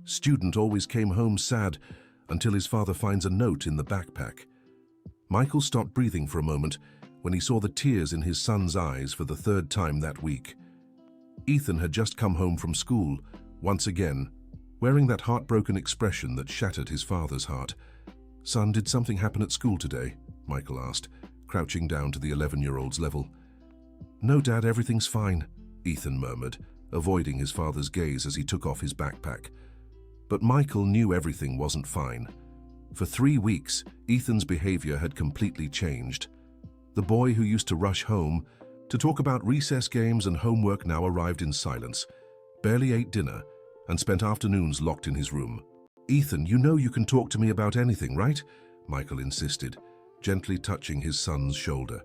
student always came home sad until his father finds a note in the backpack. Michael stopped breathing for a moment when he saw the tears in his son's eyes for the third time that week. Ethan had just come home from school, once again, wearing that heartbroken expression that shattered his father's heart. "Son, did something happen at school today?" Michael asked, crouching down to the 11-year-old's level. "No, Dad, everything's fine," Ethan murmured, avoiding his father's gaze as he took off his backpack. But Michael knew everything wasn't fine. For 3 weeks, Ethan's behavior had completely changed. The boy who used to rush home to talk about recess games and homework now arrived in silence, barely ate dinner, and spent afternoons locked in his room. "Ethan, you know you can talk to me about anything, right?" Michael insisted, gently touching his son's shoulder.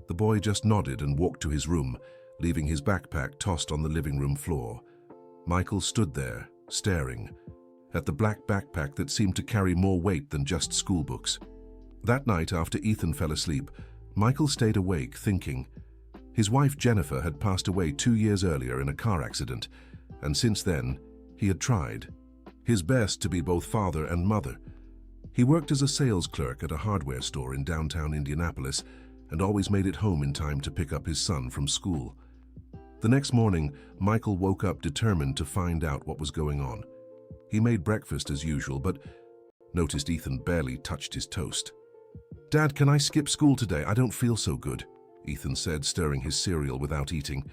The boy just nodded and walked to his room, leaving his backpack tossed on the living room floor. Michael stood there, staring at the black backpack that seemed to carry more weight than just school books. That night, after Ethan fell asleep, Michael stayed awake, thinking. His wife Jennifer had passed away 2 years earlier in a car accident, and since then, he had tried his best to be both father and mother. He worked as a sales clerk at a hardware store in downtown Indianapolis and always made it home in time to pick up his son from school. The next morning, Michael woke up determined to find out what was going on. He made breakfast as usual, but noticed Ethan barely touched his toast. "Dad, can I skip school today? I don't feel so good," Ethan said, stirring his cereal without eating.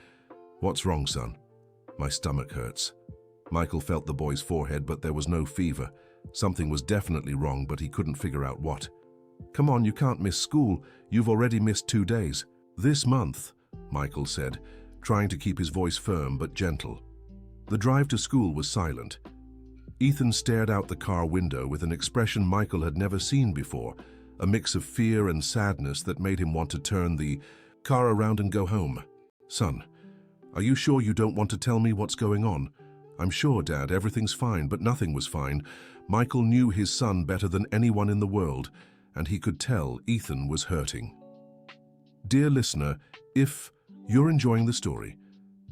"What's wrong, son?" "My stomach hurts." Michael felt the boy's forehead, but there was no fever. Something was definitely wrong, but he couldn't figure out what. "Come on, you can't miss school. You've already missed 2 days. This month," Michael said, trying to keep his voice firm but gentle. The drive to school was silent. Ethan stared out the car window with an expression Michael had never seen before, a mix of fear and sadness that made him want to turn the car around and go home. "Son, are you sure you don't want to tell me what's going on?" "I'm sure, Dad, everything's fine," but nothing was fine. Michael knew his son better than anyone in the world, and he could tell Ethan was hurting. Dear listener, if you're enjoying the story,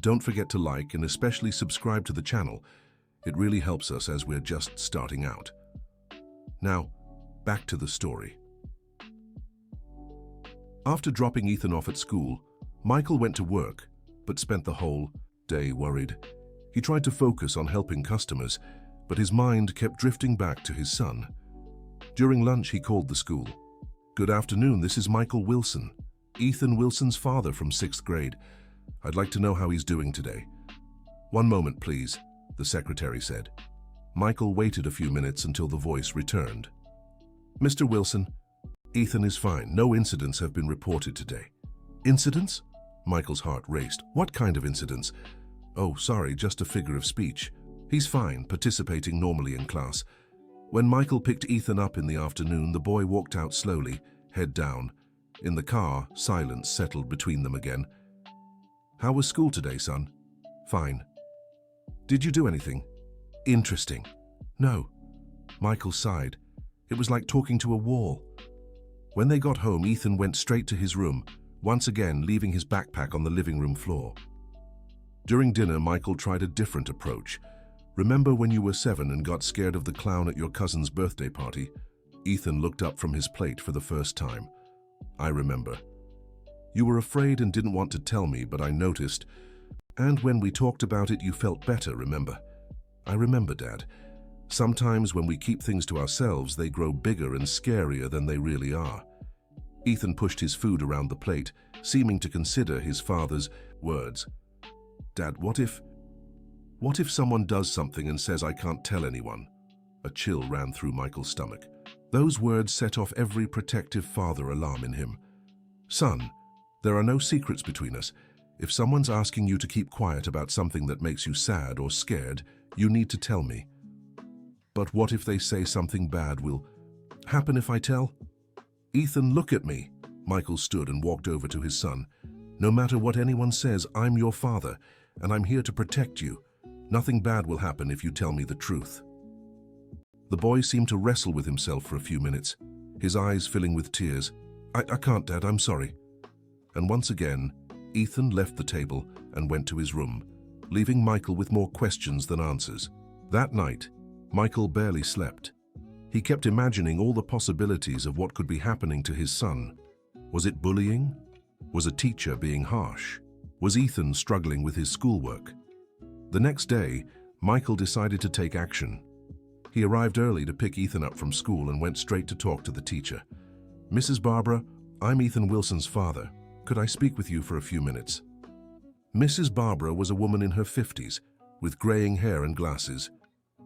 don't forget to like and especially subscribe to the channel. It really helps us as we're just starting out. Now, back to the story. After dropping Ethan off at school, Michael went to work, but spent the whole day worried. He tried to focus on helping customers, but his mind kept drifting back to his son. During lunch, he called the school. "Good afternoon, this is Michael Wilson, Ethan Wilson's father from 6th grade. I'd like to know how he's doing today." "One moment, please," the secretary said. Michael waited a few minutes until the voice returned. "Mr. Wilson, Ethan is fine. No incidents have been reported today." "Incidents?" Michael's heart raced. "What kind of incidents?" "Oh, sorry, just a figure of speech. He's fine, participating normally in class." When Michael picked Ethan up in the afternoon, the boy walked out slowly, head down. In the car, silence settled between them again. "How was school today, son?" "Fine." "Did you do anything interesting?" "No." Michael sighed. It was like talking to a wall. When they got home, Ethan went straight to his room, once again leaving his backpack on the living room floor. During dinner, Michael tried a different approach. "Remember when you were 7 and got scared of the clown at your cousin's birthday party?" Ethan looked up from his plate for the first time. "I remember. You were afraid and didn't want to tell me, but I noticed. And when we talked about it, you felt better, remember?" "I remember, Dad. Sometimes when we keep things to ourselves, they grow bigger and scarier than they really are." Ethan pushed his food around the plate, seeming to consider his father's words. "Dad, what if someone does something and says I can't tell anyone?" A chill ran through Michael's stomach. Those words set off every protective father alarm in him. "Son, there are no secrets between us. If someone's asking you to keep quiet about something that makes you sad or scared, you need to tell me." "But what if they say something bad will happen if I tell?" "Ethan, look at me." Michael stood and walked over to his son. "No matter what anyone says, I'm your father, and I'm here to protect you. Nothing bad will happen if you tell me the truth." The boy seemed to wrestle with himself for a few minutes, his eyes filling with tears. I can't, Dad, I'm sorry." And once again, Ethan left the table and went to his room, leaving Michael with more questions than answers. That night, Michael barely slept. He kept imagining all the possibilities of what could be happening to his son. Was it bullying? Was a teacher being harsh? Was Ethan struggling with his schoolwork? The next day, Michael decided to take action. He arrived early to pick Ethan up from school and went straight to talk to the teacher. "Mrs. Barbara, I'm Ethan Wilson's father. Could I speak with you for a few minutes?" Mrs. Barbara was a woman in her 50s, with graying hair and glasses.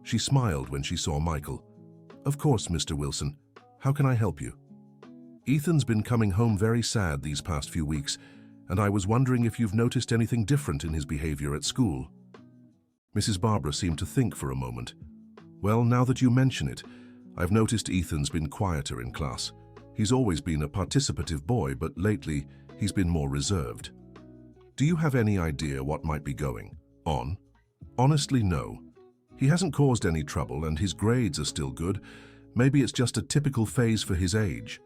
She smiled when she saw Michael. "Of course, Mr. Wilson. How can I help you?" "Ethan's been coming home very sad these past few weeks, and I was wondering if you've noticed anything different in his behavior at school." Mrs. Barbara seemed to think for a moment. "Well, now that you mention it, I've noticed Ethan's been quieter in class. He's always been a participative boy, but lately he's been more reserved. Do you have any idea what might be going on?" "Honestly, no. He hasn't caused any trouble and his grades are still good. Maybe it's just a typical phase for his age."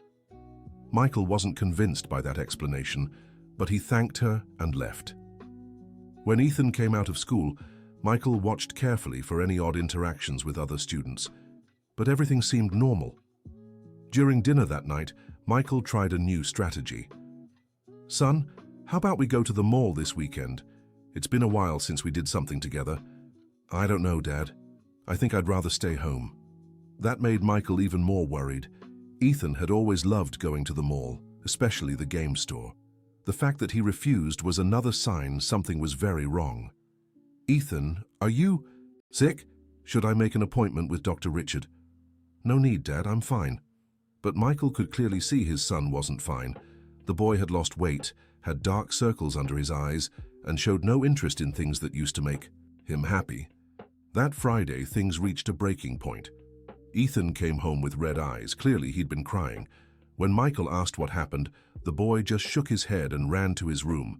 Michael wasn't convinced by that explanation, but he thanked her and left. When Ethan came out of school, Michael watched carefully for any odd interactions with other students, but everything seemed normal. During dinner that night, Michael tried a new strategy. "Son, how about we go to the mall this weekend? It's been a while since we did something together." "I don't know, Dad. I think I'd rather stay home." That made Michael even more worried. Ethan had always loved going to the mall, especially the game store. The fact that he refused was another sign something was very wrong. "Ethan, are you sick? Should I make an appointment with Dr. Richard?" "No need, Dad, I'm fine." But Michael could clearly see his son wasn't fine. The boy had lost weight, had dark circles under his eyes, and showed no interest in things that used to make him happy. That Friday, things reached a breaking point. Ethan came home with red eyes. Clearly, he'd been crying. When Michael asked what happened, the boy just shook his head and ran to his room.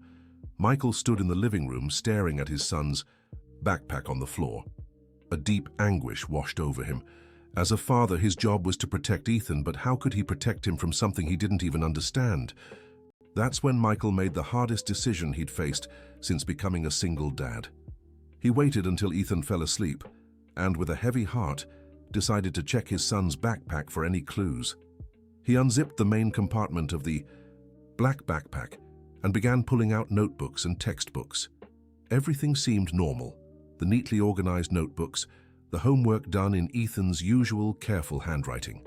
Michael stood in the living room staring at his son's backpack on the floor. A deep anguish washed over him. As a father, his job was to protect Ethan, but how could he protect him from something he didn't even understand? That's when Michael made the hardest decision he'd faced since becoming a single dad. He waited until Ethan fell asleep, and with a heavy heart, decided to check his son's backpack for any clues. He unzipped the main compartment of the black backpack and began pulling out notebooks and textbooks. Everything seemed normal. The neatly organized notebooks, the homework done in Ethan's usual careful handwriting.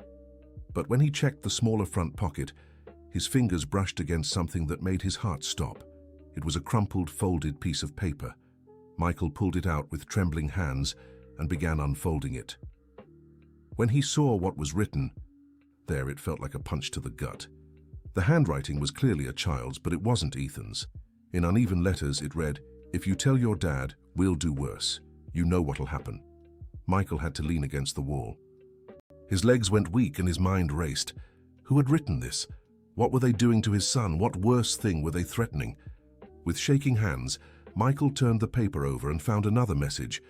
But when he checked the smaller front pocket, his fingers brushed against something that made his heart stop. It was a crumpled, folded piece of paper. Michael pulled it out with trembling hands and began unfolding it. When he saw what was written, there it felt like a punch to the gut. The handwriting was clearly a child's, but it wasn't Ethan's. In uneven letters, it read, "If you tell your dad, we'll do worse. You know what'll happen." Michael had to lean against the wall. His legs went weak and his mind raced. Who had written this? What were they doing to his son? What worse thing were they threatening? With shaking hands, Michael turned the paper over and found another message.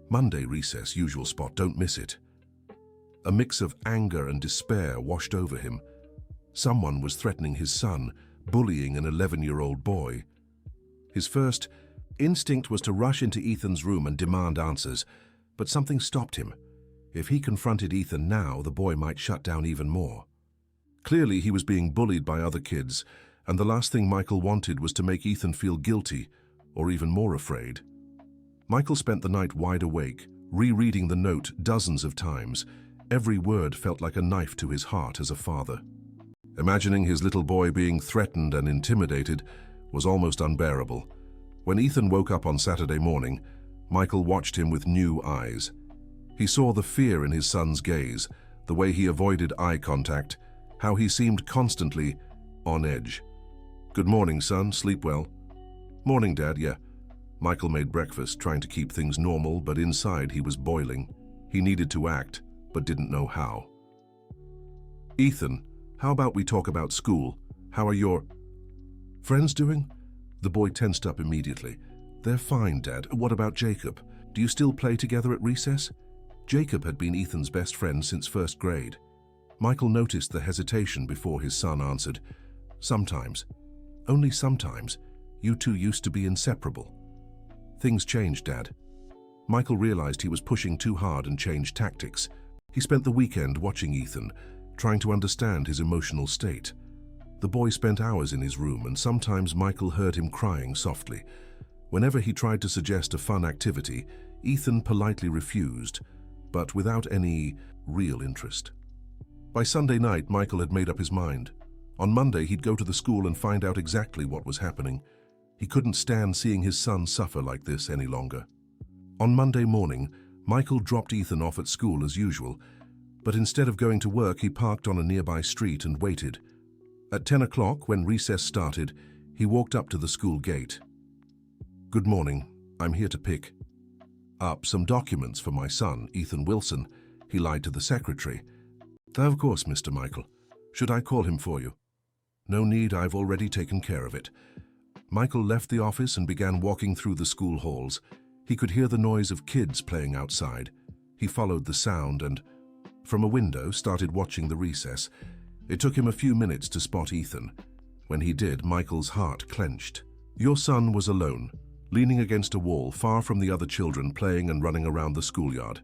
"Monday recess, usual spot, don't miss it." A mix of anger and despair washed over him. Someone was threatening his son, bullying an 11-year-old boy. His first instinct was to rush into Ethan's room and demand answers, but something stopped him. If he confronted Ethan now, the boy might shut down even more. Clearly, he was being bullied by other kids, and the last thing Michael wanted was to make Ethan feel guilty, or even more afraid. Michael spent the night wide awake, rereading the note dozens of times. Every word felt like a knife to his heart as a father. Imagining his little boy being threatened and intimidated was almost unbearable. When Ethan woke up on Saturday morning, Michael watched him with new eyes. He saw the fear in his son's gaze, the way he avoided eye contact, how he seemed constantly on edge. "Good morning, son. Sleep well?" "Morning, Dad, yeah." Michael made breakfast, trying to keep things normal, but inside he was boiling. He needed to act, but didn't know how. "Ethan, how about we talk about school? How are your friends doing?" The boy tensed up immediately. "They're fine, Dad. What about Jacob? Do you still play together at recess?" Jacob had been Ethan's best friend since first grade. Michael noticed the hesitation before his son answered, "Sometimes. Only sometimes. You two used to be inseparable." "Things changed, Dad." Michael realized he was pushing too hard and changed tactics. He spent the weekend watching Ethan, trying to understand his emotional state. The boy spent hours in his room, and sometimes Michael heard him crying softly. Whenever he tried to suggest a fun activity, Ethan politely refused, but without any real interest. By Sunday night, Michael had made up his mind. On Monday, he'd go to the school and find out exactly what was happening. He couldn't stand seeing his son suffer like this any longer. On Monday morning, Michael dropped Ethan off at school as usual, but instead of going to work, he parked on a nearby street and waited. At 10 o'clock, when recess started, he walked up to the school gate. "Good morning. I'm here to pick up some documents for my son, Ethan Wilson," he lied to the secretary. "Of course, Mr. Michael. Should I call him for you?" "No need, I've already taken care of it." Michael left the office and began walking through the school halls. He could hear the noise of kids playing outside. He followed the sound and, from a window, started watching the recess. It took him a few minutes to spot Ethan. When he did, Michael's heart clenched. Your son was alone, leaning against a wall, far from the other children playing and running around the schoolyard.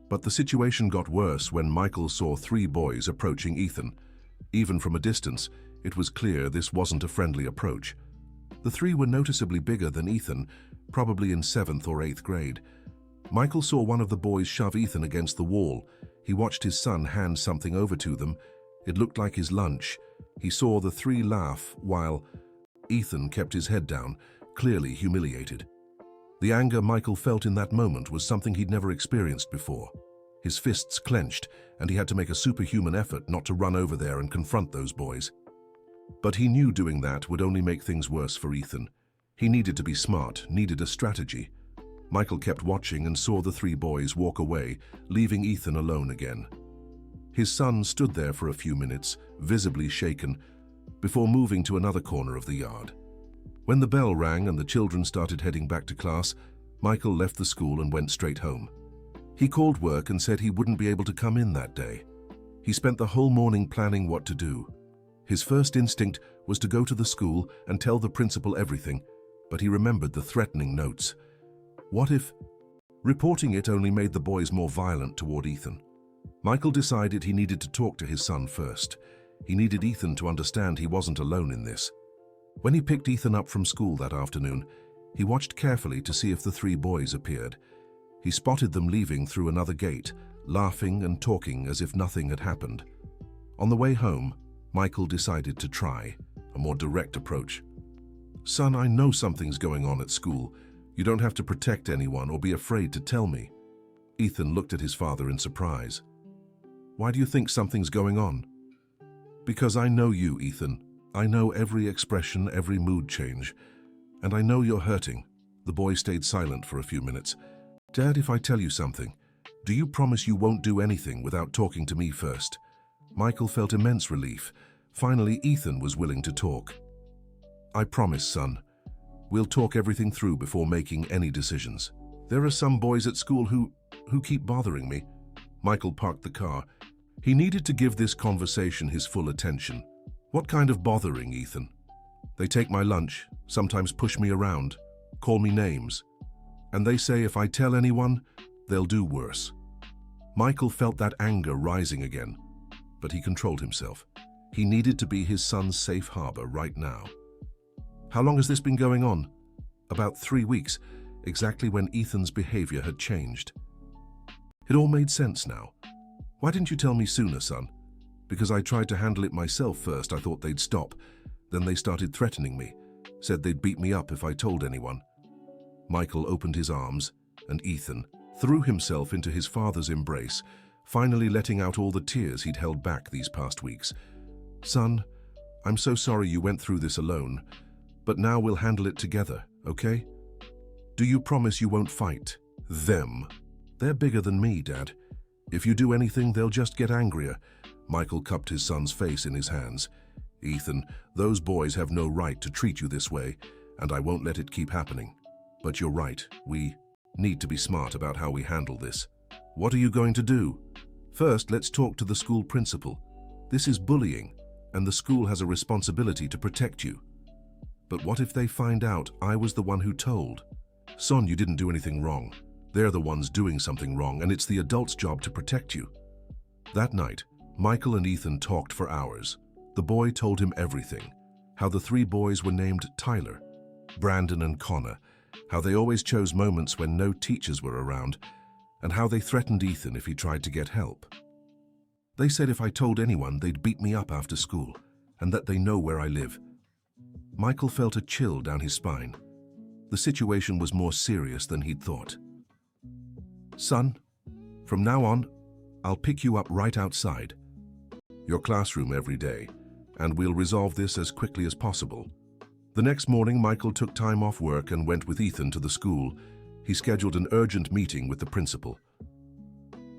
But the situation got worse when Michael saw 3 boys approaching Ethan. Even from a distance, it was clear this wasn't a friendly approach. The 3 were noticeably bigger than Ethan, probably in 7th or 8th grade. Michael saw one of the boys shove Ethan against the wall. He watched his son hand something over to them. It looked like his lunch. He saw the 3 laugh while Ethan kept his head down, clearly humiliated. The anger Michael felt in that moment was something he'd never experienced before. His fists clenched, and he had to make a superhuman effort not to run over there and confront those boys. But he knew doing that would only make things worse for Ethan. He needed to be smart, needed a strategy. Michael kept watching and saw the 3 boys walk away, leaving Ethan alone again. His son stood there for a few minutes, visibly shaken, before moving to another corner of the yard. When the bell rang and the children started heading back to class, Michael left the school and went straight home. He called work and said he wouldn't be able to come in that day. He spent the whole morning planning what to do. His first instinct was to go to the school and tell the principal everything, but he remembered the threatening notes. What if reporting it only made the boys more violent toward Ethan? Michael decided he needed to talk to his son first. He needed Ethan to understand he wasn't alone in this. When he picked Ethan up from school that afternoon, he watched carefully to see if the 3 boys appeared. He spotted them leaving through another gate, laughing and talking as if nothing had happened. On the way home, Michael decided to try a more direct approach. "Son, I know something's going on at school. You don't have to protect anyone or be afraid to tell me." Ethan looked at his father in surprise. "Why do you think something's going on?" "Because I know you, Ethan. I know every expression, every mood change. And I know you're hurting." The boy stayed silent for a few minutes. "Dad, if I tell you something, do you promise you won't do anything without talking to me first?" Michael felt immense relief. Finally, Ethan was willing to talk. "I promise, son. We'll talk everything through before making any decisions. There are some boys at school who keep bothering me." Michael parked the car. He needed to give this conversation his full attention. "What kind of bothering, Ethan?" "They take my lunch, sometimes push me around, call me names. And they say if I tell anyone, they'll do worse." Michael felt that anger rising again, but he controlled himself. He needed to be his son's safe harbor right now. "How long has this been going on?" "About 3 weeks, exactly when Ethan's behavior had changed." It all made sense now. "Why didn't you tell me sooner, son?" "Because I tried to handle it myself first. I thought they'd stop. Then they started threatening me, said they'd beat me up if I told anyone." Michael opened his arms, and Ethan threw himself into his father's embrace, finally letting out all the tears he'd held back these past weeks. "Son, I'm so sorry you went through this alone, but now we'll handle it together, okay? Do you promise you won't fight them?" "They're bigger than me, Dad. If you do anything, they'll just get angrier." Michael cupped his son's face in his hands. "Ethan, those boys have no right to treat you this way, and I won't let it keep happening. But you're right, we need to be smart about how we handle this." "What are you going to do?" "First, let's talk to the school principal. This is bullying, and the school has a responsibility to protect you." "But what if they find out I was the one who told?" "Son, you didn't do anything wrong. They're the ones doing something wrong, and it's the adult's job to protect you. That night, Michael and Ethan talked for hours. The boy told him everything. How the three boys were named Tyler, Brandon and Connor, how they always chose moments when no teachers were around, and how they threatened Ethan if he tried to get help. They said if I told anyone, they'd beat me up after school, and that they know where I live. Michael felt a chill down his spine. The situation was more serious than he'd thought. Son, from now on, I'll pick you up right outside your classroom every day, and we'll resolve this as quickly as possible. The next morning, Michael took time off work and went with Ethan to the school. He scheduled an urgent meeting with the principal.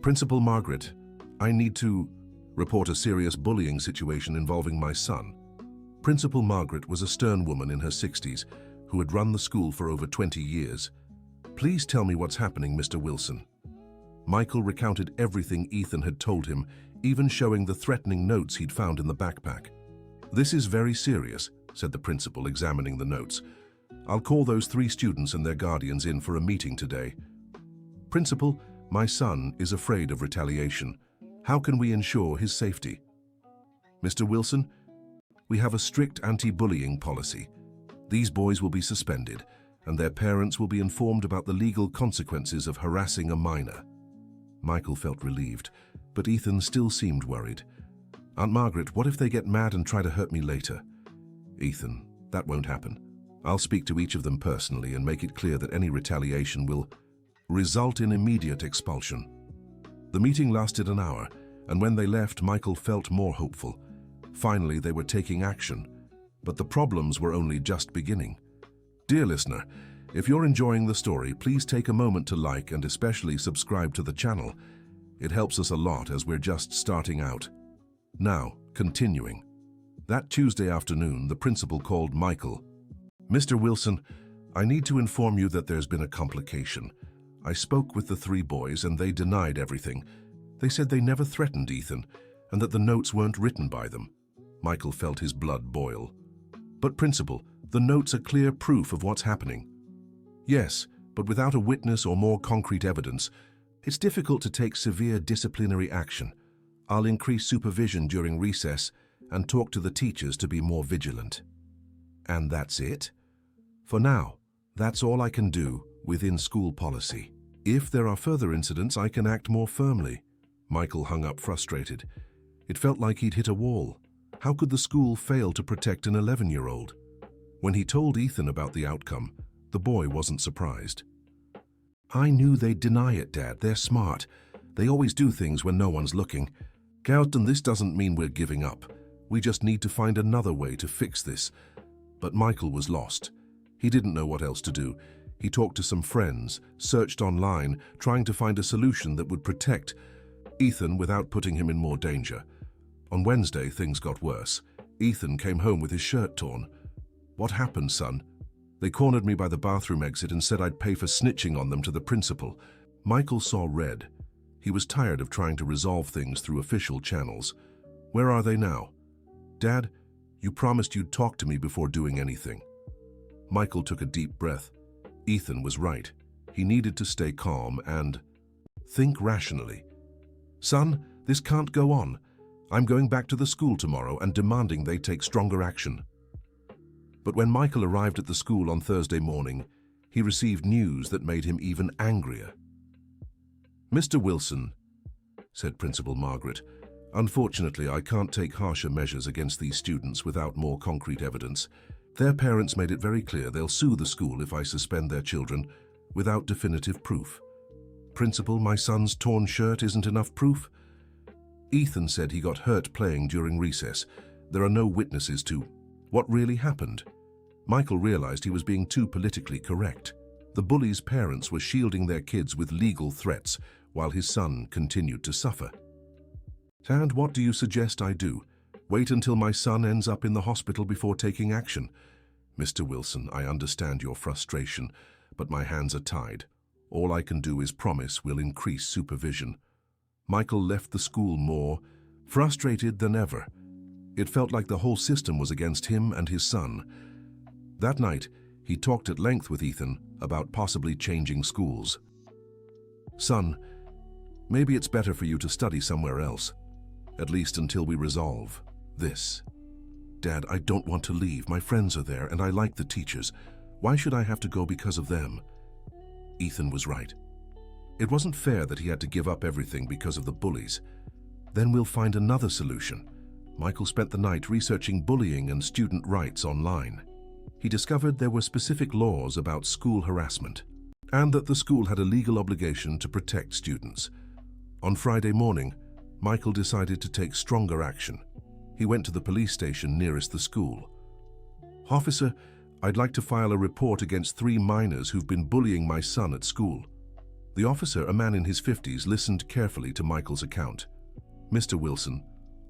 Principal Margaret, I need to report a serious bullying situation involving my son. Principal Margaret was a stern woman in her 60s who had run the school for over 20 years. Please tell me what's happening, Mr. Wilson. Michael recounted everything Ethan had told him, even showing the threatening notes he'd found in the backpack. This is very serious, said the principal, examining the notes. I'll call those 3 students and their guardians in for a meeting today. Principal, my son is afraid of retaliation. How can we ensure his safety? Mr. Wilson, we have a strict anti-bullying policy. These boys will be suspended, and their parents will be informed about the legal consequences of harassing a minor. Michael felt relieved, but Ethan still seemed worried. Aunt Margaret, what if they get mad and try to hurt me later? Ethan, that won't happen. I'll speak to each of them personally and make it clear that any retaliation will result in immediate expulsion. The meeting lasted an hour, and when they left, Michael felt more hopeful. Finally, they were taking action, but the problems were only just beginning. Dear listener, if you're enjoying the story, please take a moment to like and especially subscribe to the channel. It helps us a lot as we're just starting out. Now, continuing. That Tuesday afternoon, the principal called Michael. Mr. Wilson, I need to inform you that there's been a complication. I spoke with the 3 boys and they denied everything. They said they never threatened Ethan and that the notes weren't written by them. Michael felt his blood boil. But principal, the notes are clear proof of what's happening. Yes, but without a witness or more concrete evidence, it's difficult to take severe disciplinary action. I'll increase supervision during recess and talk to the teachers to be more vigilant. And that's it? For now, that's all I can do within school policy. If there are further incidents, I can act more firmly. Michael hung up frustrated. It felt like he'd hit a wall. How could the school fail to protect an 11-year-old? When he told Ethan about the outcome, the boy wasn't surprised. I knew they'd deny it, Dad. They're smart. They always do things when no one's looking. Garston, this doesn't mean we're giving up. We just need to find another way to fix this. But Michael was lost. He didn't know what else to do. He talked to some friends, searched online, trying to find a solution that would protect Ethan without putting him in more danger. On Wednesday, things got worse. Ethan came home with his shirt torn. What happened, son? They cornered me by the bathroom exit and said I'd pay for snitching on them to the principal. Michael saw red. He was tired of trying to resolve things through official channels. Where are they now? Dad, you promised you'd talk to me before doing anything. Michael took a deep breath. Ethan was right. He needed to stay calm and think rationally. Son, this can't go on. I'm going back to the school tomorrow and demanding they take stronger action. But when Michael arrived at the school on Thursday morning, he received news that made him even angrier. Mr. Wilson, said Principal Margaret, unfortunately I can't take harsher measures against these students without more concrete evidence. Their parents made it very clear they'll sue the school if I suspend their children without definitive proof. Principal, my son's torn shirt isn't enough proof? Ethan said he got hurt playing during recess. There are no witnesses to what really happened. Michael realized he was being too politically correct. The bullies' parents were shielding their kids with legal threats while his son continued to suffer. And what do you suggest I do? Wait until my son ends up in the hospital before taking action? Mr. Wilson, I understand your frustration, but my hands are tied. All I can do is promise we'll increase supervision. Michael left the school more frustrated than ever. It felt like the whole system was against him and his son. That night, he talked at length with Ethan about possibly changing schools. "Son, maybe it's better for you to study somewhere else, at least until we resolve this." "Dad, I don't want to leave. My friends are there and I like the teachers. Why should I have to go because of them?" Ethan was right. It wasn't fair that he had to give up everything because of the bullies. "Then we'll find another solution." Michael spent the night researching bullying and student rights online. He discovered there were specific laws about school harassment, and that the school had a legal obligation to protect students. On Friday morning, Michael decided to take stronger action. He went to the police station nearest the school. "Officer, I'd like to file a report against 3 minors who've been bullying my son at school." The officer, a man in his 50s, listened carefully to Michael's account. "Mr. Wilson,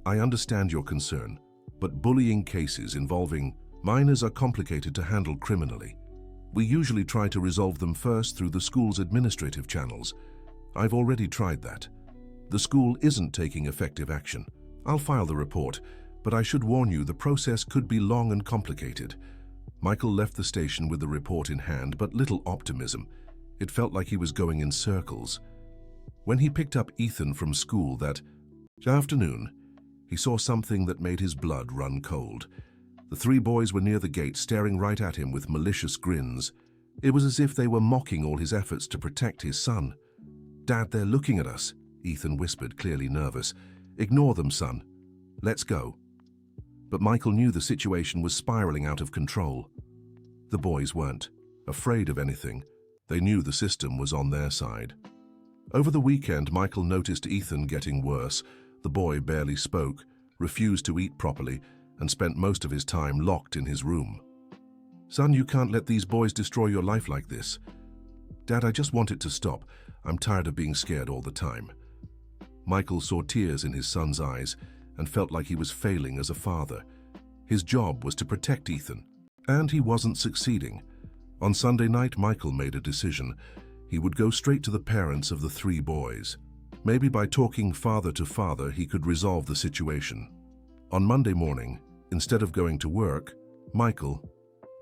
I understand your concern, but bullying cases involving minors are complicated to handle criminally. We usually try to resolve them first through the school's administrative channels. I've already tried that. The school isn't taking effective action. I'll file the report, but I should warn you the process could be long and complicated." Michael left the station with the report in hand, but little optimism. It felt like he was going in circles. When he picked up Ethan from school that afternoon, he saw something that made his blood run cold. The 3 boys were near the gate, staring right at him with malicious grins. It was as if they were mocking all his efforts to protect his son. "Dad, they're looking at us," Ethan whispered, clearly nervous. "Ignore them, son. Let's go." But Michael knew the situation was spiraling out of control. The boys weren't afraid of anything. They knew the system was on their side. Over the weekend, Michael noticed Ethan getting worse. The boy barely spoke, refused to eat properly, and spent most of his time locked in his room. "Son, you can't let these boys destroy your life like this." "Dad, I just want it to stop. I'm tired of being scared all the time." Michael saw tears in his son's eyes and felt like he was failing as a father. His job was to protect Ethan, and he wasn't succeeding. On Sunday night, Michael made a decision. He would go straight to the parents of the 3 boys. Maybe by talking father to father, he could resolve the situation. On Monday morning, instead of going to work, Michael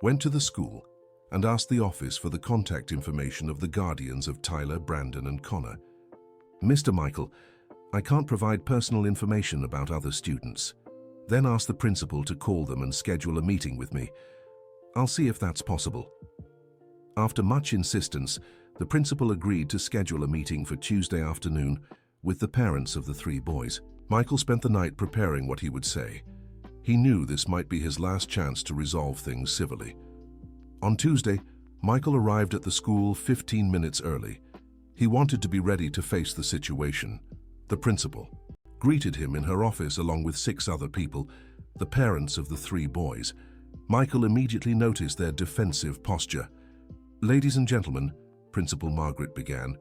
went to the school and asked the office for the contact information of the guardians of Tyler, Brandon, and Connor. "Mr. Michael, I can't provide personal information about other students." Then asked the principal to call them and schedule a meeting with me. "I'll see if that's possible." After much insistence, the principal agreed to schedule a meeting for Tuesday afternoon with the parents of the 3 boys. Michael spent the night preparing what he would say. He knew this might be his last chance to resolve things civilly. On Tuesday, Michael arrived at the school 15 minutes early. He wanted to be ready to face the situation. The principal greeted him in her office along with 6 other people, the parents of the 3 boys. Michael immediately noticed their defensive posture. "Ladies and gentlemen," Principal Margaret began,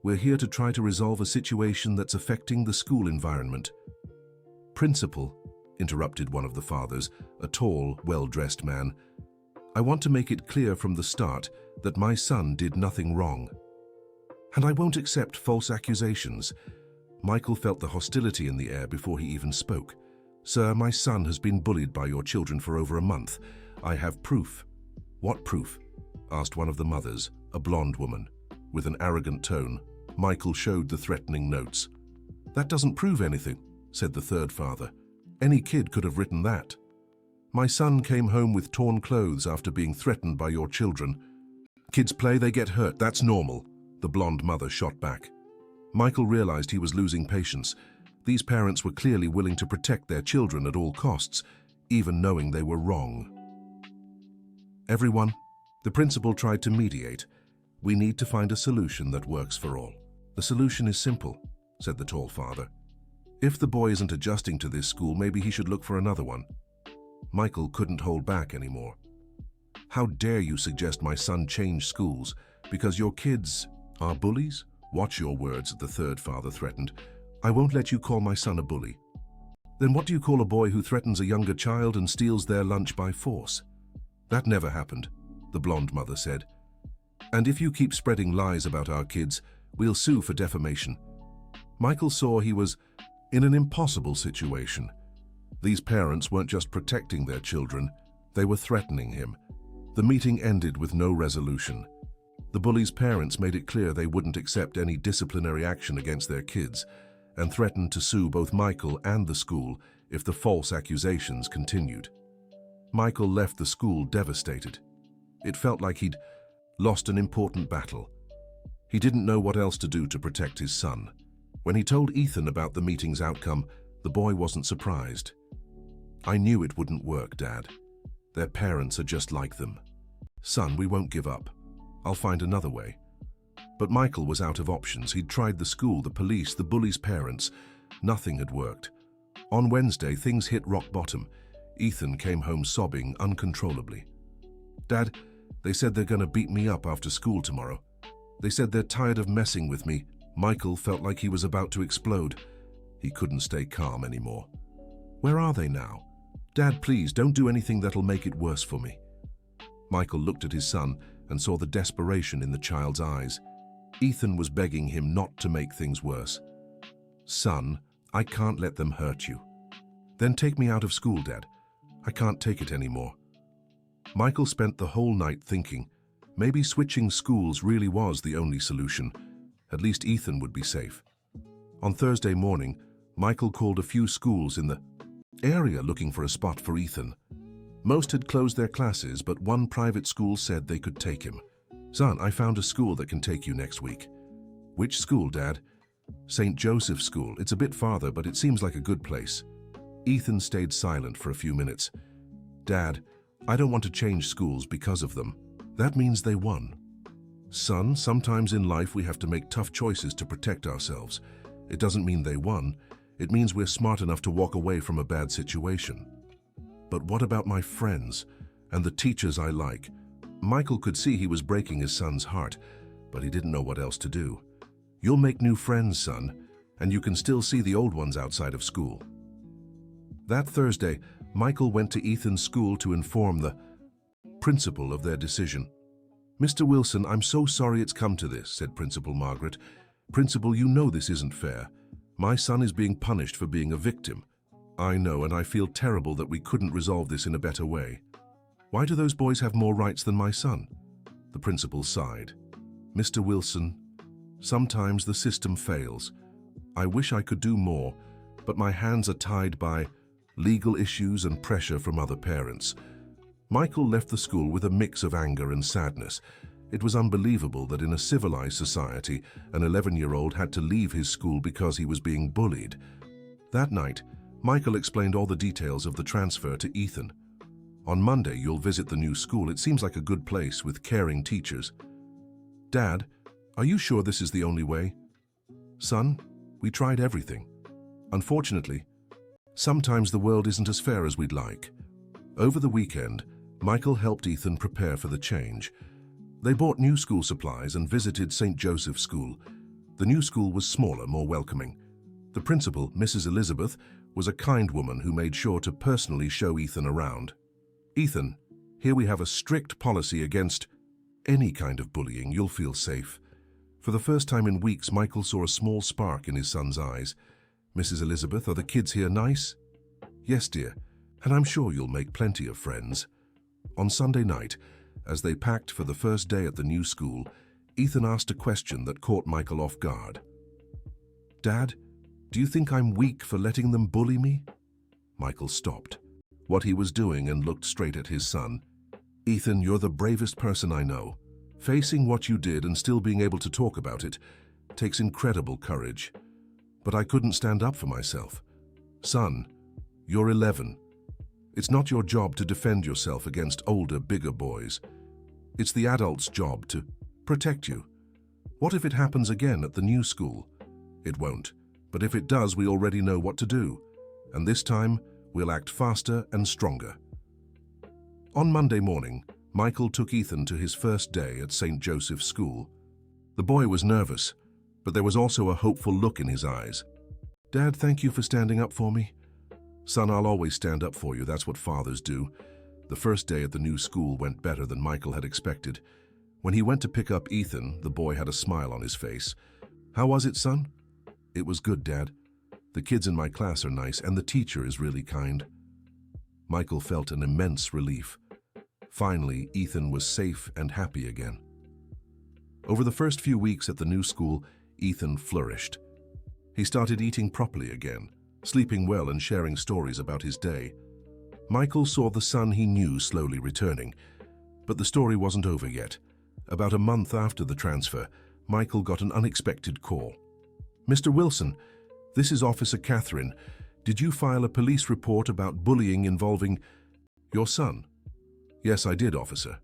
"we're here to try to resolve a situation that's affecting the school environment." "Principal," interrupted one of the fathers, a tall, well-dressed man, "I want to make it clear from the start that my son did nothing wrong. And I won't accept false accusations." Michael felt the hostility in the air before he even spoke. "Sir, my son has been bullied by your children for over a month. I have proof." "What proof?" asked one of the mothers, a blonde woman. With an arrogant tone, Michael showed the threatening notes. "That doesn't prove anything," said the third father. "Any kid could have written that." "My son came home with torn clothes after being threatened by your children." "Kids play, they get hurt, that's normal," the blonde mother shot back. Michael realized he was losing patience. These parents were clearly willing to protect their children at all costs, even knowing they were wrong. "Everyone," the principal tried to mediate. "We need to find a solution that works for all." "The solution is simple," said the tall father. "If the boy isn't adjusting to this school, maybe he should look for another one." Michael couldn't hold back anymore. "How dare you suggest my son change schools because your kids are bullies?" "Watch your words," the third father threatened. "I won't let you call my son a bully." "Then what do you call a boy who threatens a younger child and steals their lunch by force?" "That never happened," the blonde mother said. "And if you keep spreading lies about our kids, we'll sue for defamation." Michael saw he was in an impossible situation. These parents weren't just protecting their children, they were threatening him. The meeting ended with no resolution. The bullies' parents made it clear they wouldn't accept any disciplinary action against their kids and threatened to sue both Michael and the school if the false accusations continued. Michael left the school devastated. It felt like he'd lost an important battle. He didn't know what else to do to protect his son. When he told Ethan about the meeting's outcome, the boy wasn't surprised. "I knew it wouldn't work, Dad. Their parents are just like them. Son, we won't give up. I'll find another way." But Michael was out of options. He'd tried the school, the police, the bullies' parents. Nothing had worked. On Wednesday, things hit rock bottom. Ethan came home sobbing uncontrollably. "Dad, they said they're going to beat me up after school tomorrow. They said they're tired of messing with me." Michael felt like he was about to explode. He couldn't stay calm anymore. "Where are they now? Dad, please, don't do anything that'll make it worse for me." Michael looked at his son and saw the desperation in the child's eyes. Ethan was begging him not to make things worse. "Son, I can't let them hurt you." "Then take me out of school, Dad. I can't take it anymore." Michael spent the whole night thinking, maybe switching schools really was the only solution. At least Ethan would be safe. On Thursday morning, Michael called a few schools in the area looking for a spot for Ethan. Most had closed their classes, but one private school said they could take him. "Son, I found a school that can take you next week." "Which school, Dad?" "St. Joseph's School. It's a bit farther, but it seems like a good place." Ethan stayed silent for a few minutes. "Dad, I don't want to change schools because of them. That means they won." "Son, sometimes in life we have to make tough choices to protect ourselves. It doesn't mean they won. It means we're smart enough to walk away from a bad situation." "But what about my friends and the teachers I like?" Michael could see he was breaking his son's heart, but he didn't know what else to do. "You'll make new friends, son, and you can still see the old ones outside of school." That Thursday, Michael went to Ethan's school to inform the principal of their decision. "Mr. Wilson, I'm so sorry it's come to this," said Principal Margaret. "Principal, you know this isn't fair. My son is being punished for being a victim. I know, and I feel terrible that we couldn't resolve this in a better way. Why do those boys have more rights than my son?" The principal sighed. "Mr. Wilson, sometimes the system fails. I wish I could do more, but my hands are tied by legal issues and pressure from other parents." Michael left the school with a mix of anger and sadness. It was unbelievable that in a civilized society, an 11-year-old had to leave his school because he was being bullied. That night, Michael explained all the details of the transfer to Ethan. "On Monday, you'll visit the new school. It seems like a good place with caring teachers." "Dad, are you sure this is the only way?" "Son, we tried everything. Unfortunately, sometimes the world isn't as fair as we'd like." Over the weekend, Michael helped Ethan prepare for the change. They bought new school supplies and visited St. Joseph's School. The new school was smaller, more welcoming. The principal, Mrs. Elizabeth, was a kind woman who made sure to personally show Ethan around. "Ethan, here we have a strict policy against any kind of bullying. You'll feel safe." For the first time in weeks, Michael saw a small spark in his son's eyes. "Mrs. Elizabeth, are the kids here nice?" "Yes, dear, and I'm sure you'll make plenty of friends." On Sunday night, as they packed for the first day at the new school, Ethan asked a question that caught Michael off guard. "Dad, do you think I'm weak for letting them bully me?" Michael stopped what he was doing and looked straight at his son. "Ethan, you're the bravest person I know. Facing what you did and still being able to talk about it takes incredible courage. But I couldn't stand up for myself. Son, you're 11. It's not your job to defend yourself against older, bigger boys. It's the adult's job to protect you. What if it happens again at the new school? It won't, but if it does, we already know what to do. And this time, we'll act faster and stronger." On Monday morning, Michael took Ethan to his first day at St. Joseph's School. The boy was nervous, but there was also a hopeful look in his eyes. "Dad, thank you for standing up for me." "Son, I'll always stand up for you. That's what fathers do." The first day at the new school went better than Michael had expected. When he went to pick up Ethan, the boy had a smile on his face. "How was it, son?" "It was good, Dad. The kids in my class are nice, and the teacher is really kind." Michael felt an immense relief. Finally, Ethan was safe and happy again. Over the first few weeks at the new school, Ethan flourished. He started eating properly again, sleeping well and sharing stories about his day. Michael saw the son he knew slowly returning, but the story wasn't over yet. About a month after the transfer, Michael got an unexpected call. "Mr. Wilson, this is Officer Catherine. Did you file a police report about bullying involving your son?" "Yes, I did, officer.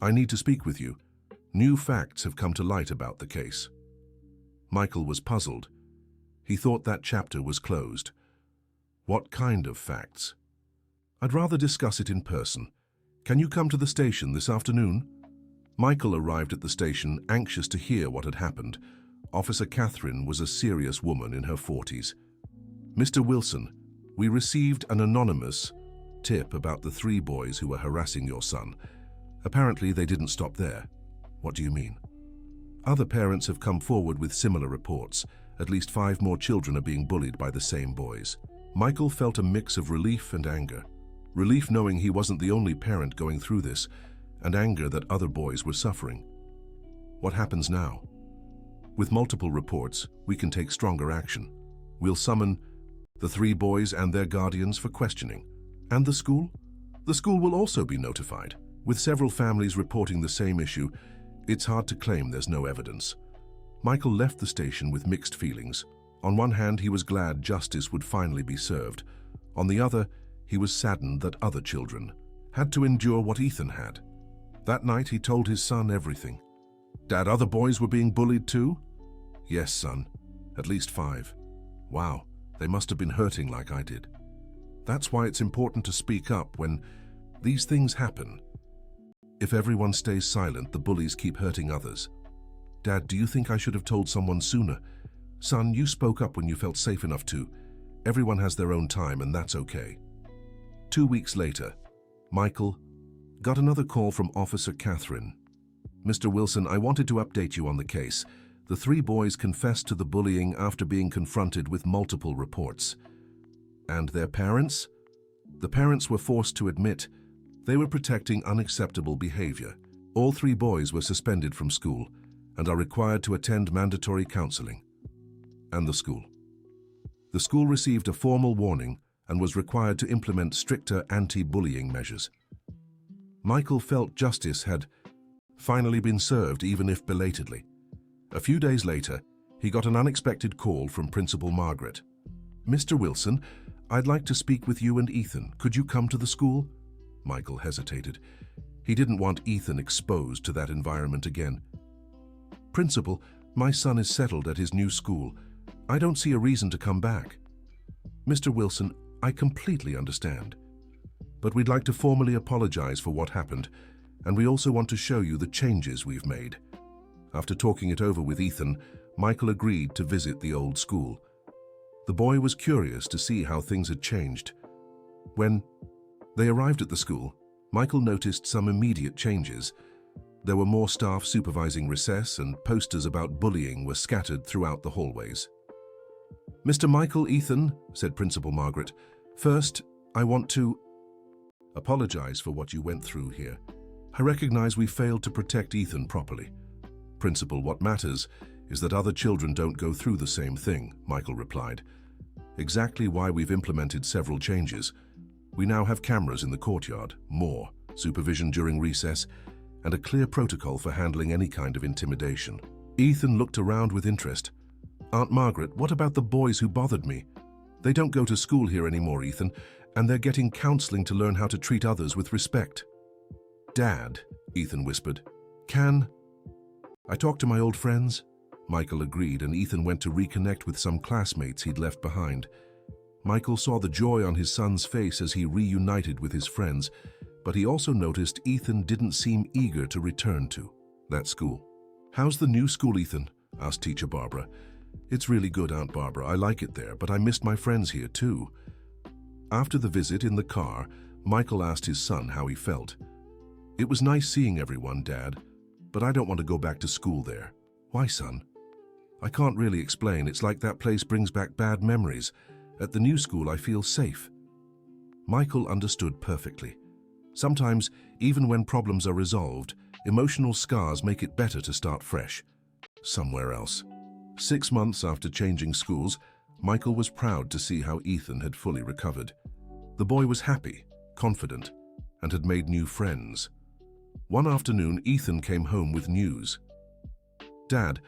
I need to speak with you. New facts have come to light about the case." Michael was puzzled. He thought that chapter was closed. What kind of facts? "I'd rather discuss it in person. Can you come to the station this afternoon?" Michael arrived at the station, anxious to hear what had happened. Officer Catherine was a serious woman in her 40s. "Mr. Wilson, we received an anonymous tip about the 3 boys who were harassing your son. Apparently they didn't stop there." "What do you mean?" "Other parents have come forward with similar reports. At least 5 more children are being bullied by the same boys." Michael felt a mix of relief and anger. Relief knowing he wasn't the only parent going through this, and anger that other boys were suffering. What happens now? With multiple reports, we can take stronger action. We'll summon the 3 boys and their guardians for questioning. And the school? The school will also be notified. With several families reporting the same issue, it's hard to claim there's no evidence. Michael left the station with mixed feelings. On one hand, he was glad justice would finally be served. On the other, he was saddened that other children had to endure what Ethan had. That night, he told his son everything. "Dad, other boys were being bullied too?" "Yes, son. At least 5. Wow, they must have been hurting like I did." That's why it's important to speak up when these things happen. If everyone stays silent, the bullies keep hurting others. "Dad, do you think I should have told someone sooner?" "Son, you spoke up when you felt safe enough to. Everyone has their own time, and that's okay." 2 weeks later, Michael got another call from Officer Catherine. "Mr. Wilson, I wanted to update you on the case. The 3 boys confessed to the bullying after being confronted with multiple reports." "And their parents?" "The parents were forced to admit they were protecting unacceptable behavior. All 3 boys were suspended from school and are required to attend mandatory counseling." "And the school?" "The school received a formal warning and was required to implement stricter anti-bullying measures." Michael felt justice had finally been served, even if belatedly. A few days later, he got an unexpected call from Principal Margaret. "Mr. Wilson, I'd like to speak with you and Ethan. Could you come to the school?" Michael hesitated. He didn't want Ethan exposed to that environment again. "Principal, my son is settled at his new school. I don't see a reason to come back." "Mr. Wilson, I completely understand. But we'd like to formally apologize for what happened, and we also want to show you the changes we've made." After talking it over with Ethan, Michael agreed to visit the old school. The boy was curious to see how things had changed. When they arrived at the school, Michael noticed some immediate changes. There were more staff supervising recess, and posters about bullying were scattered throughout the hallways. "Mr. Michael, Ethan," said Principal Margaret, "first, I want to apologize for what you went through here. I recognize we failed to protect Ethan properly." "Principal, what matters is that other children don't go through the same thing," Michael replied. "Exactly why we've implemented several changes. We now have cameras in the courtyard, more supervision during recess, and a clear protocol for handling any kind of intimidation." Ethan looked around with interest. "Aunt Margaret, what about the boys who bothered me? They don't go to school here anymore, Ethan, and they're getting counseling to learn how to treat others with respect." "Dad," Ethan whispered, "can I talk to my old friends?" Michael agreed, and Ethan went to reconnect with some classmates he'd left behind. Michael saw the joy on his son's face as he reunited with his friends, but he also noticed Ethan didn't seem eager to return to that school. "How's the new school, Ethan?" asked Teacher Barbara. "It's really good, Aunt Barbara. I like it there, but I missed my friends here too." After the visit in the car, Michael asked his son how he felt. "It was nice seeing everyone, Dad, but I don't want to go back to school there." "Why, son?" "I can't really explain. It's like that place brings back bad memories. At the new school, I feel safe." Michael understood perfectly. Sometimes, even when problems are resolved, Emotional scars make it better to start fresh, somewhere else. 6 months after changing schools, Michael was proud to see how Ethan had fully recovered. The boy was happy, confident, and had made new friends. One afternoon, Ethan came home with news. "Dad,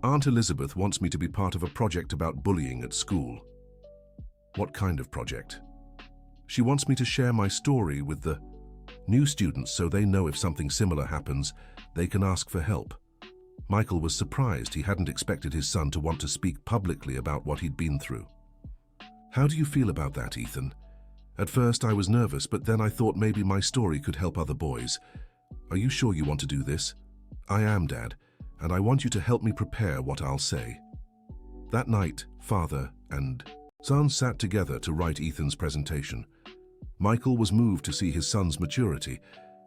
Aunt Elizabeth wants me to be part of a project about bullying at school." "What kind of project?" "She wants me to share my story with the new students so they know if something similar happens, they can ask for help." Michael was surprised. He hadn't expected his son to want to speak publicly about what he'd been through. "How do you feel about that, Ethan?" "At first I was nervous, but then I thought maybe my story could help other boys." "Are you sure you want to do this?" "I am, Dad, and I want you to help me prepare what I'll say." That night, father and son sat together to write Ethan's presentation. Michael was moved to see his son's maturity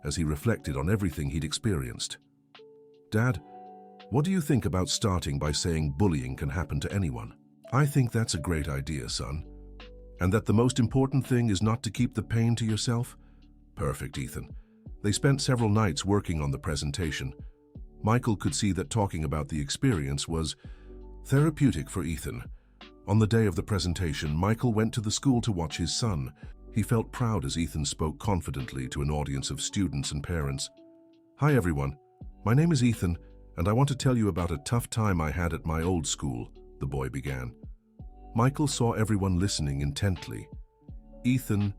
as he reflected on everything he'd experienced. "Dad, what do you think about starting by saying bullying can happen to anyone?" "I think that's a great idea, son. And that the most important thing is not to keep the pain to yourself?" "Perfect, Ethan." They spent several nights working on the presentation. Michael could see that talking about the experience was therapeutic for Ethan. On the day of the presentation, Michael went to the school to watch his son. He felt proud as Ethan spoke confidently to an audience of students and parents. "Hi everyone, my name is Ethan, and I want to tell you about a tough time I had at my old school," the boy began. Michael saw everyone listening intently. Ethan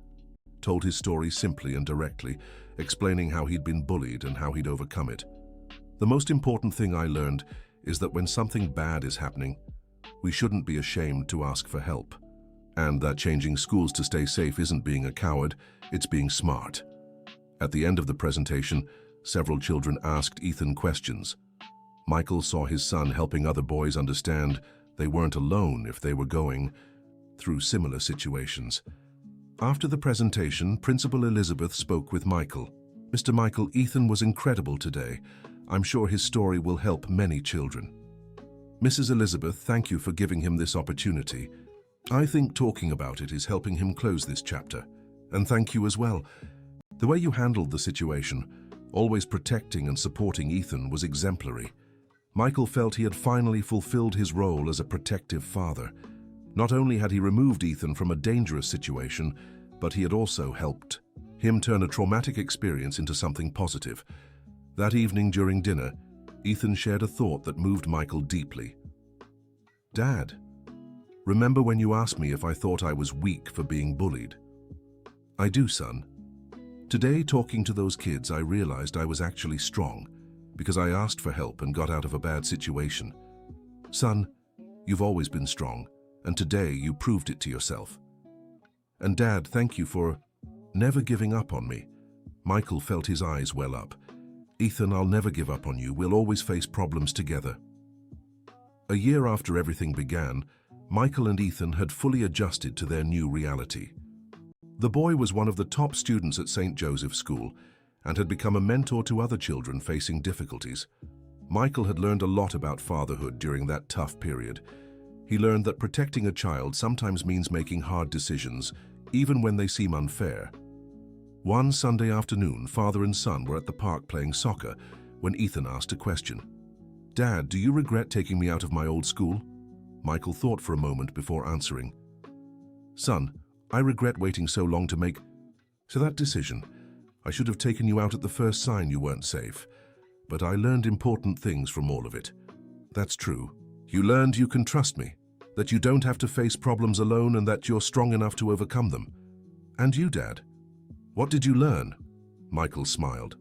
told his story simply and directly, explaining how he'd been bullied and how he'd overcome it. "The most important thing I learned is that when something bad is happening, we shouldn't be ashamed to ask for help. And that changing schools to stay safe isn't being a coward, it's being smart." At the end of the presentation, several children asked Ethan questions. Michael saw his son helping other boys understand they weren't alone if they were going through similar situations. After the presentation, Principal Elizabeth spoke with Michael. "Mr. Michael, Ethan was incredible today. I'm sure his story will help many children." "Mrs. Elizabeth, thank you for giving him this opportunity. I think talking about it is helping him close this chapter. And thank you as well. The way you handled the situation, always protecting and supporting Ethan, was exemplary." Michael felt he had finally fulfilled his role as a protective father. Not only had he removed Ethan from a dangerous situation, but he had also helped him turn a traumatic experience into something positive. That evening during dinner, Ethan shared a thought that moved Michael deeply. "Dad, remember when you asked me if I thought I was weak for being bullied?" "I do, son. Today, talking to those kids, I realized I was actually strong, because I asked for help and got out of a bad situation. Son, you've always been strong, and today you proved it to yourself. And Dad, thank you for never giving up on me." Michael felt his eyes well up. "Ethan, I'll never give up on you. We'll always face problems together." A year after everything began, Michael and Ethan had fully adjusted to their new reality. The boy was one of the top students at St. Joseph's School and had become a mentor to other children facing difficulties. Michael had learned a lot about fatherhood during that tough period. He learned that protecting a child sometimes means making hard decisions, even when they seem unfair. One Sunday afternoon, father and son were at the park playing soccer when Ethan asked a question. "Dad, do you regret taking me out of my old school?" Michael thought for a moment before answering. "Son, I regret waiting so long to make that decision. I should have taken you out at the first sign you weren't safe. But I learned important things from all of it." "That's true. You learned you can trust me, that you don't have to face problems alone and that you're strong enough to overcome them." "And you, Dad? What did you learn?" Michael smiled.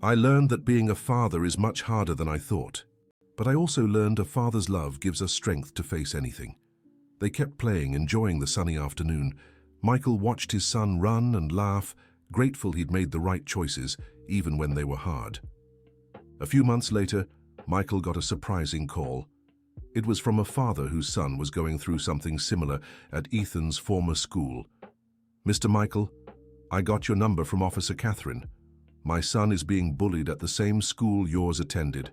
"I learned that being a father is much harder than I thought. But I also learned a father's love gives us strength to face anything." They kept playing, enjoying the sunny afternoon. Michael watched his son run and laugh, grateful he'd made the right choices, even when they were hard. A few months later, Michael got a surprising call. It was from a father whose son was going through something similar at Ethan's former school. "Mr. Michael, I got your number from Officer Catherine. My son is being bullied at the same school yours attended.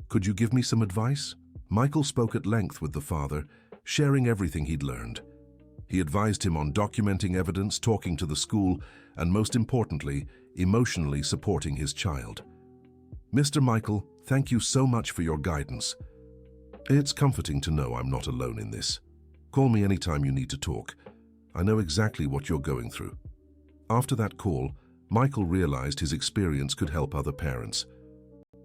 Could you give me some advice?" Michael spoke at length with the father, sharing everything he'd learned. He advised him on documenting evidence, talking to the school, and most importantly, emotionally supporting his child. Mr. Michael, thank you so much for your guidance. It's comforting to know I'm not alone in this. Call me anytime you need to talk. I know exactly what you're going through. After that call, Michael realized his experience could help other parents.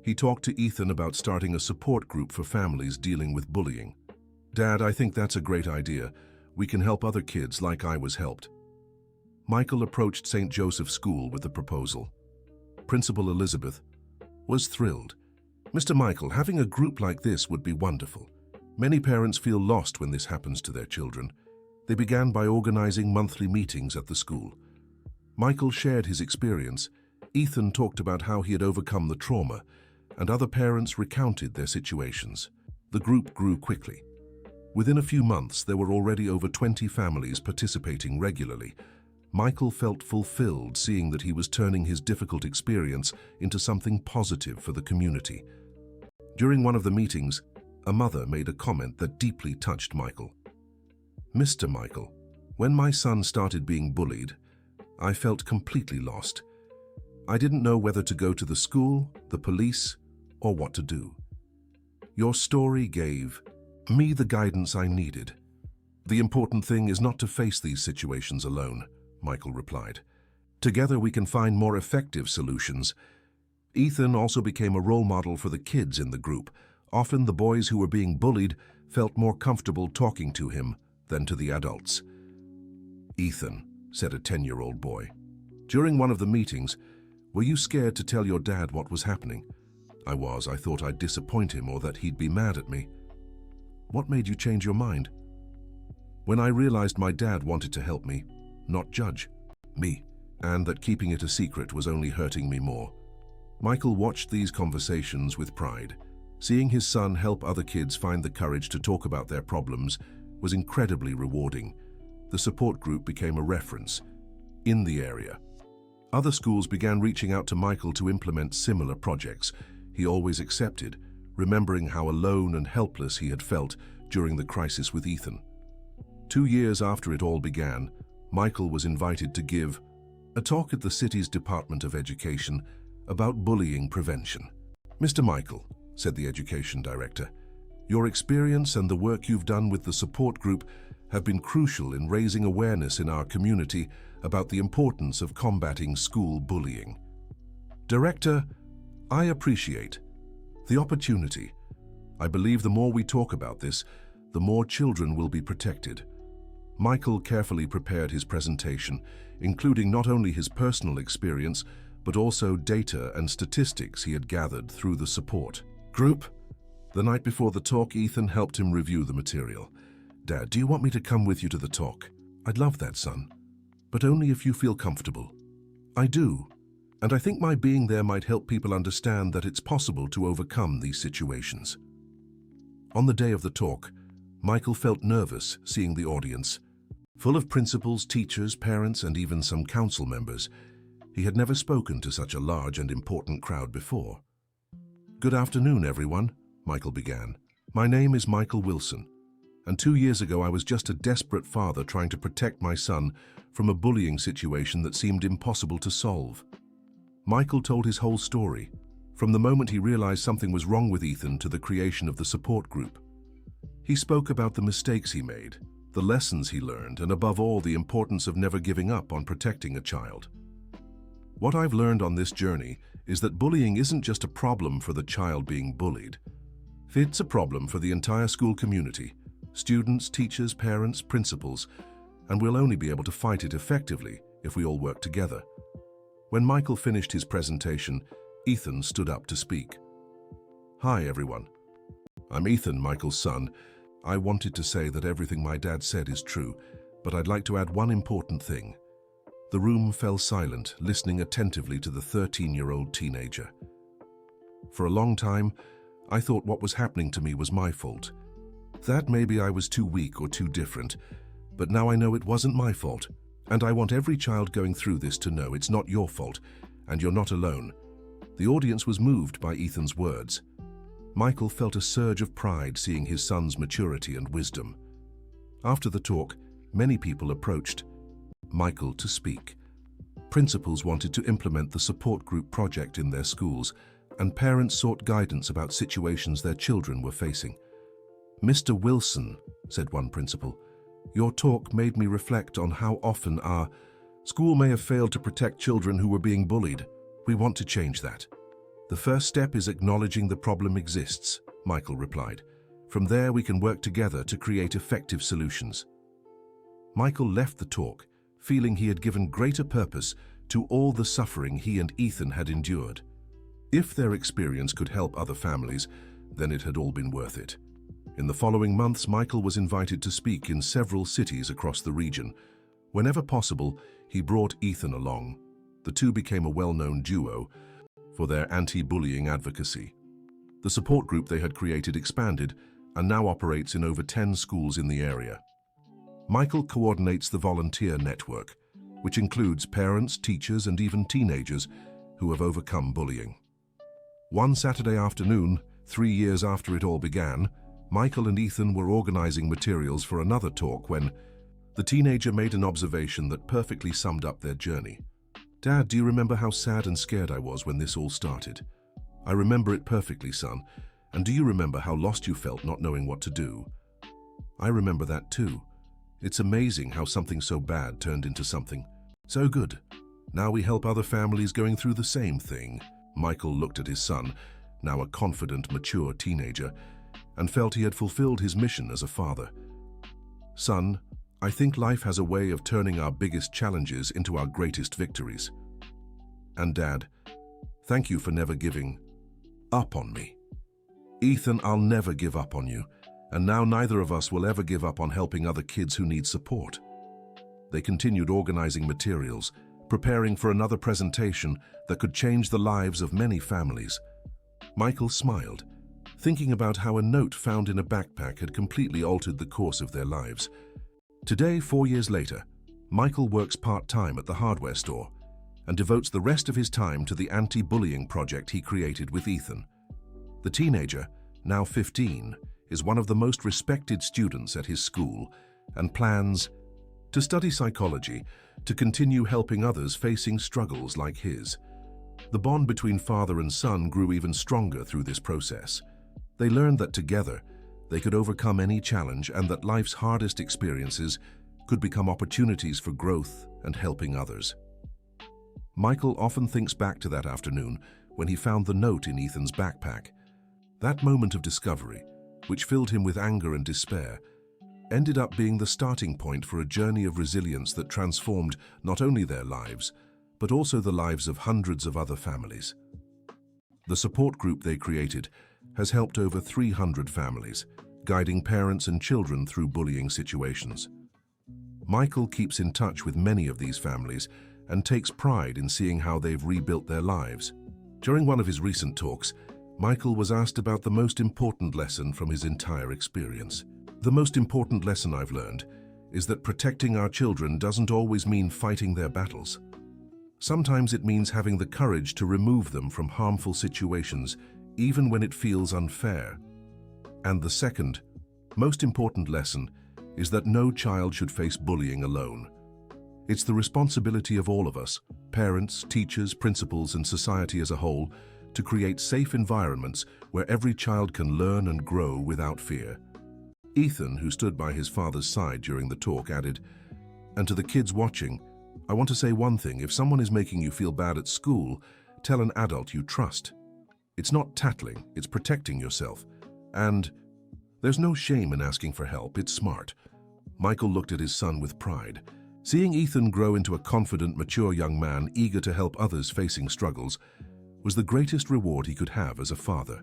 He talked to Ethan about starting a support group for families dealing with bullying. Dad, I think that's a great idea. We can help other kids like I was helped. Michael approached St. Joseph's School with the proposal. Principal Elizabeth was thrilled. Mr. Michael, having a group like this would be wonderful. Many parents feel lost when this happens to their children. They began by organizing monthly meetings at the school. Michael shared his experience. Ethan talked about how he had overcome the trauma, and other parents recounted their situations. The group grew quickly. Within a few months, there were already over 20 families participating regularly. Michael felt fulfilled seeing that he was turning his difficult experience into something positive for the community. During one of the meetings, a mother made a comment that deeply touched Michael. Mr. Michael, when my son started being bullied, I felt completely lost. I didn't know whether to go to the school, the police, or what to do. Your story gave me the guidance I needed. The important thing is not to face these situations alone, Michael replied. Together we can find more effective solutions. Ethan also became a role model for the kids in the group. Often the boys who were being bullied felt more comfortable talking to him than to the adults. Ethan, said a 10-year-old boy, during one of the meetings, were you scared to tell your dad what was happening? I was. I thought I'd disappoint him or that he'd be mad at me. What made you change your mind? When I realized my dad wanted to help me, not judge me, and that keeping it a secret was only hurting me more. Michael watched these conversations with pride. Seeing his son help other kids find the courage to talk about their problems was incredibly rewarding. The support group became a reference in the area. Other schools began reaching out to Michael to implement similar projects. He always accepted, remembering how alone and helpless he had felt during the crisis with Ethan. 2 years after it all began, Michael was invited to give a talk at the city's Department of Education about bullying prevention. Mr. Michael, said the education director, your experience and the work you've done with the support group have been crucial in raising awareness in our community about the importance of combating school bullying. Director, I appreciate the opportunity. I believe the more we talk about this, the more children will be protected. Michael carefully prepared his presentation, including not only his personal experience, but also data and statistics he had gathered through the support group. The night before the talk, Ethan helped him review the material. Dad, do you want me to come with you to the talk? I'd love that, son, but only if you feel comfortable. I do, and I think my being there might help people understand that it's possible to overcome these situations. On the day of the talk, Michael felt nervous seeing the audience, full of principals, teachers, parents, and even some council members. He had never spoken to such a large and important crowd before. Good afternoon, everyone, Michael began. My name is Michael Wilson, and 2 years ago I was just a desperate father trying to protect my son from a bullying situation that seemed impossible to solve. Michael told his whole story, from the moment he realized something was wrong with Ethan to the creation of the support group. He spoke about the mistakes he made, the lessons he learned, and above all, the importance of never giving up on protecting a child. What I've learned on this journey is that bullying isn't just a problem for the child being bullied. It's a problem for the entire school community, students, teachers, parents, principals, and we'll only be able to fight it effectively if we all work together. When Michael finished his presentation, Ethan stood up to speak. Hi, everyone. I'm Ethan, Michael's son. I wanted to say that everything my dad said is true, but I'd like to add one important thing. The room fell silent, listening attentively to the 13-year-old teenager. For a long time, I thought what was happening to me was my fault. That maybe I was too weak or too different, but now I know it wasn't my fault. And I want every child going through this to know it's not your fault, and you're not alone. The audience was moved by Ethan's words. Michael felt a surge of pride seeing his son's maturity and wisdom. After the talk, many people approached Michael to speak. Principals wanted to implement the support group project in their schools, and parents sought guidance about situations their children were facing. "Mr. Wilson," said one principal, "your talk made me reflect on how often our school may have failed to protect children who were being bullied. We want to change that." "The first step is acknowledging the problem exists," Michael replied. "From there we can work together to create effective solutions." Michael left the talk, feeling he had given greater purpose to all the suffering he and Ethan had endured. If their experience could help other families, then it had all been worth it. In the following months, Michael was invited to speak in several cities across the region. Whenever possible, he brought Ethan along. The two became a well-known duo for their anti-bullying advocacy. The support group they had created expanded and now operates in over 10 schools in the area. Michael coordinates the volunteer network, which includes parents, teachers, and even teenagers who have overcome bullying. One Saturday afternoon, 3 years after it all began, Michael and Ethan were organizing materials for another talk when the teenager made an observation that perfectly summed up their journey. "Dad, do you remember how sad and scared I was when this all started?" "I remember it perfectly, son. And do you remember how lost you felt not knowing what to do?" "I remember that too. It's amazing how something so bad turned into something so good. Now we help other families going through the same thing." Michael looked at his son, now a confident, mature teenager, and felt he had fulfilled his mission as a father. "Son, I think life has a way of turning our biggest challenges into our greatest victories. And Dad, thank you for never giving up on me." "Ethan, I'll never give up on you, and now neither of us will ever give up on helping other kids who need support." They continued organizing materials, preparing for another presentation that could change the lives of many families. Michael smiled, thinking about how a note found in a backpack had completely altered the course of their lives. Today, 4 years later, Michael works part-time at the hardware store and devotes the rest of his time to the anti-bullying project he created with Ethan. The teenager, now 15, is one of the most respected students at his school and plans to study psychology to continue helping others facing struggles like his. The bond between father and son grew even stronger through this process. They learned that together, they could overcome any challenge and that life's hardest experiences could become opportunities for growth and helping others. Michael often thinks back to that afternoon when he found the note in Ethan's backpack. That moment of discovery, which filled him with anger and despair, ended up being the starting point for a journey of resilience that transformed not only their lives, but also the lives of hundreds of other families. The support group they created has helped over 300 families, guiding parents and children through bullying situations. Michael keeps in touch with many of these families and takes pride in seeing how they've rebuilt their lives. During one of his recent talks, Michael was asked about the most important lesson from his entire experience. "The most important lesson I've learned is that protecting our children doesn't always mean fighting their battles. Sometimes it means having the courage to remove them from harmful situations, even when it feels unfair. And the second, most important lesson is that no child should face bullying alone. It's the responsibility of all of us, parents, teachers, principals, and society as a whole, to create safe environments where every child can learn and grow without fear." Ethan, who stood by his father's side during the talk, added, "And to the kids watching, I want to say one thing. If someone is making you feel bad at school, tell an adult you trust. It's not tattling, it's protecting yourself. And there's no shame in asking for help, it's smart." Michael looked at his son with pride. Seeing Ethan grow into a confident, mature young man eager to help others facing struggles was the greatest reward he could have as a father.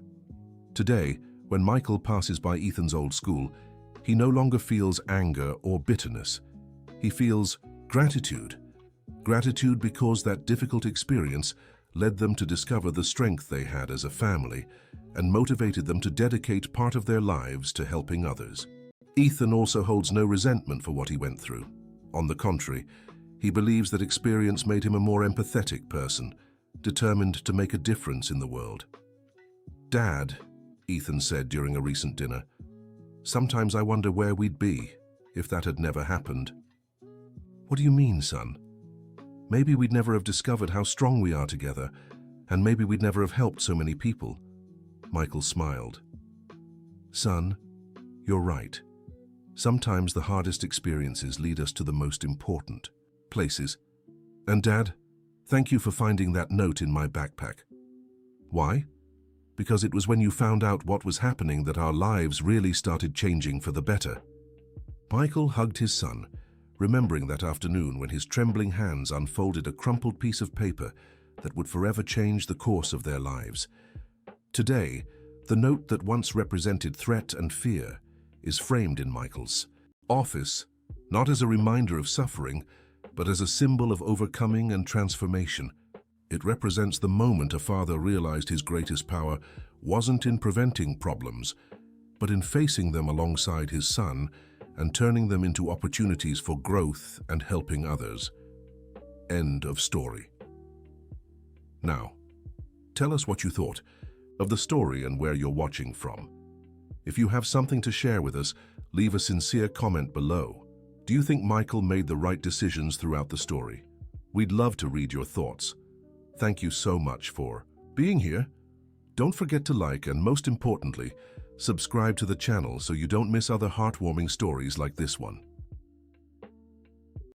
Today, when Michael passes by Ethan's old school, he no longer feels anger or bitterness. He feels gratitude. Gratitude because that difficult experience led them to discover the strength they had as a family and motivated them to dedicate part of their lives to helping others. Ethan also holds no resentment for what he went through. On the contrary, he believes that experience made him a more empathetic person, determined to make a difference in the world. "Dad," Ethan said during a recent dinner, "sometimes I wonder where we'd be if that had never happened." "What do you mean, son?" "Maybe we'd never have discovered how strong we are together, and maybe we'd never have helped so many people. Michael smiled. Son, you're right. Sometimes the hardest experiences lead us to the most important places. And Dad, thank you for finding that note in my backpack. Why? Because it was when you found out what was happening that our lives really started changing for the better. Michael hugged his son, remembering that afternoon when his trembling hands unfolded a crumpled piece of paper that would forever change the course of their lives. Today, the note that once represented threat and fear is framed in Michael's office, not as a reminder of suffering, but as a symbol of overcoming and transformation. It represents the moment a father realized his greatest power wasn't in preventing problems, but in facing them alongside his son and turning them into opportunities for growth and helping others. End of story. Now, tell us what you thought of the story and where you're watching from. If you have something to share with us, leave a sincere comment below. Do you think Michael made the right decisions throughout the story? We'd love to read your thoughts. Thank you so much for being here. Don't forget to like and, most importantly, subscribe to the channel so you don't miss other heartwarming stories like this one.